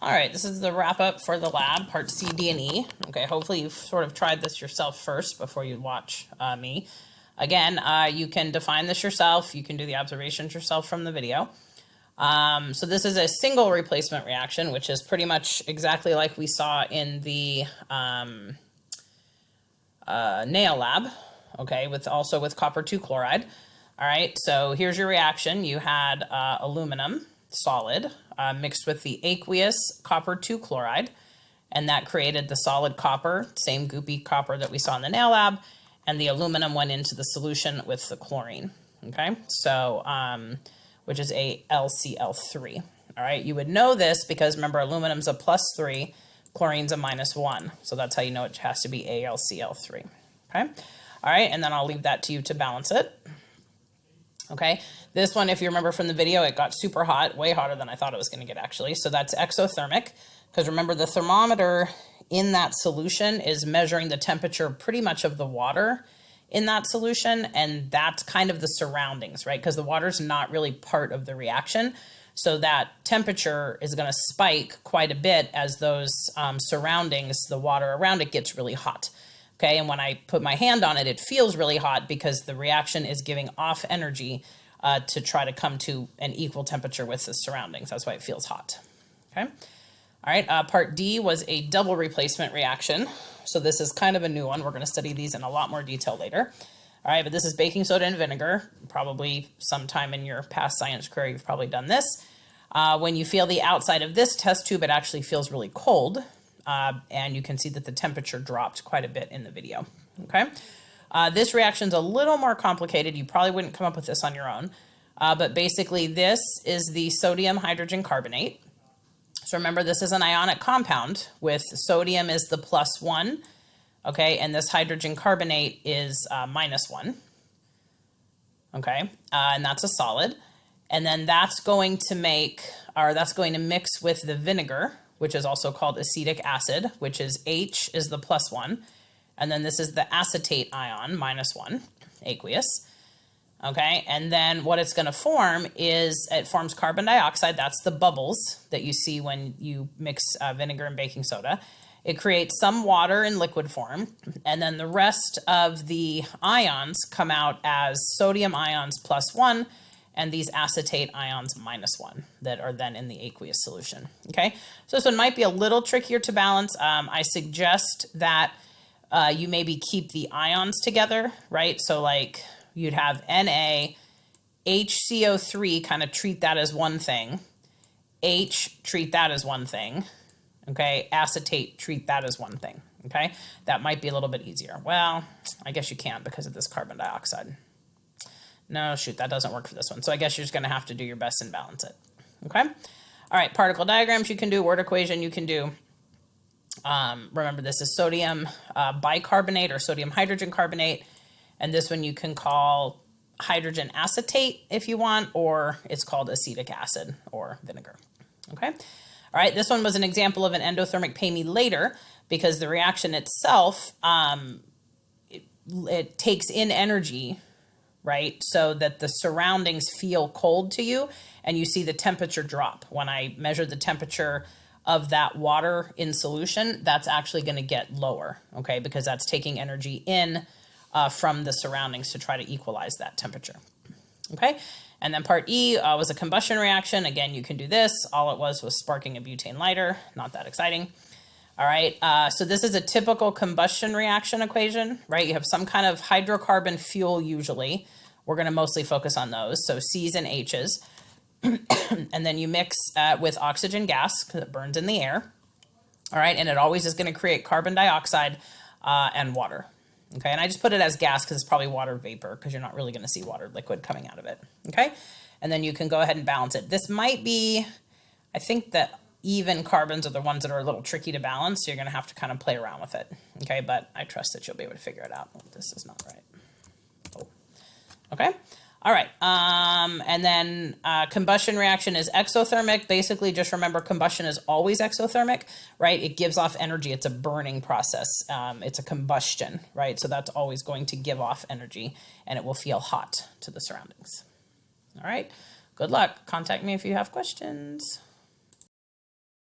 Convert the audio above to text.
All right, this is the wrap up for the lab, part C, D, and E. Okay, hopefully you've sort of tried this yourself first before you watch me. Again, you can define this yourself. You can do the observations yourself from the video. So this is a single replacement reaction, which is pretty much exactly like we saw in the nail lab, okay, also with copper 2 chloride. All right, so here's your reaction. You had aluminum solid mixed with the aqueous copper 2 chloride, and that created the solid copper, same goopy copper that we saw in the nail lab, and the aluminum went into the solution with the chlorine, okay? So, which is a LCl3, all right? You would know this because remember, aluminum's a +3, chlorine's a -1, so that's how you know it has to be AlCl3, okay? All right, and then I'll leave that to you to balance it. Okay, this one, if you remember from the video, it got super hot, way hotter than I thought it was going to get actually. So that's exothermic, because remember the thermometer in that solution is measuring the temperature pretty much of the water in that solution, and that's kind of the surroundings, right? Because the water's not really part of the reaction. So that temperature is going to spike quite a bit as those surroundings, the water around it, gets really hot. Okay, and when I put my hand on it, it feels really hot because the reaction is giving off energy to try to come to an equal temperature with the surroundings. That's why it feels hot. Okay, all right, part D was a double replacement reaction. So this is kind of a new one. We're going to study these in a lot more detail later. All right, but this is baking soda and vinegar. Probably sometime in your past science career, you've probably done this. When you feel the outside of this test tube, it actually feels really cold. And you can see that the temperature dropped quite a bit in the video, okay? This reaction's a little more complicated. You probably wouldn't come up with this on your own. But basically, this is the sodium hydrogen carbonate. So remember, this is an ionic compound with sodium is the +1, okay? And this hydrogen carbonate is -1, okay? And that's a solid. And then that's going to mix with the vinegar, which is also called acetic acid, which is H is the +1. And then this is the acetate ion, -1, aqueous. Okay, and then what it's going to form is it forms carbon dioxide. That's the bubbles that you see when you mix vinegar and baking soda. It creates some water in liquid form, and then the rest of the ions come out as sodium ions +1, and these acetate ions -1 that are then in the aqueous solution, okay? So this one might be a little trickier to balance. I suggest that you maybe keep the ions together, right? So like you'd have Na, HCO3, kind of treat that as one thing. H, treat that as one thing, okay? Acetate, treat that as one thing, okay? That might be a little bit easier. Well, I guess you can't because of this carbon dioxide. No, shoot, that doesn't work for this one. So I guess you're just going to have to do your best and balance it. Okay? All right, particle diagrams you can do, word equation you can do. Remember, this is sodium bicarbonate or sodium hydrogen carbonate. And this one you can call hydrogen acetate if you want, or it's called acetic acid or vinegar. Okay? All right, this one was an example of an endothermic pay me later because the reaction itself, it takes in energy, right? So that the surroundings feel cold to you and you see the temperature drop. When I measure the temperature of that water in solution, that's actually going to get lower, okay? Because that's taking energy in from the surroundings to try to equalize that temperature, okay? And then part E was a combustion reaction. Again, you can do this. All it was sparking a butane lighter. Not that exciting. All right, so this is a typical combustion reaction equation, right? You have some kind of hydrocarbon fuel usually. We're going to mostly focus on those, so C's and H's. And then you mix with oxygen gas because it burns in the air. All right, and it always is going to create carbon dioxide and water. Okay, and I just put it as gas because it's probably water vapor because you're not really going to see water liquid coming out of it. Okay, and then you can go ahead and balance it. This might be, I think that even carbons are the ones that are a little tricky to balance, so you're going to have to kind of play around with it, okay? But I trust that you'll be able to figure it out. Oh, this is not right. Oh. Okay, all right. And then combustion reaction is exothermic. Basically, just remember combustion is always exothermic, right? It gives off energy. It's a burning process. It's a combustion, right? So that's always going to give off energy, and it will feel hot to the surroundings. All right, good luck. Contact me if you have questions.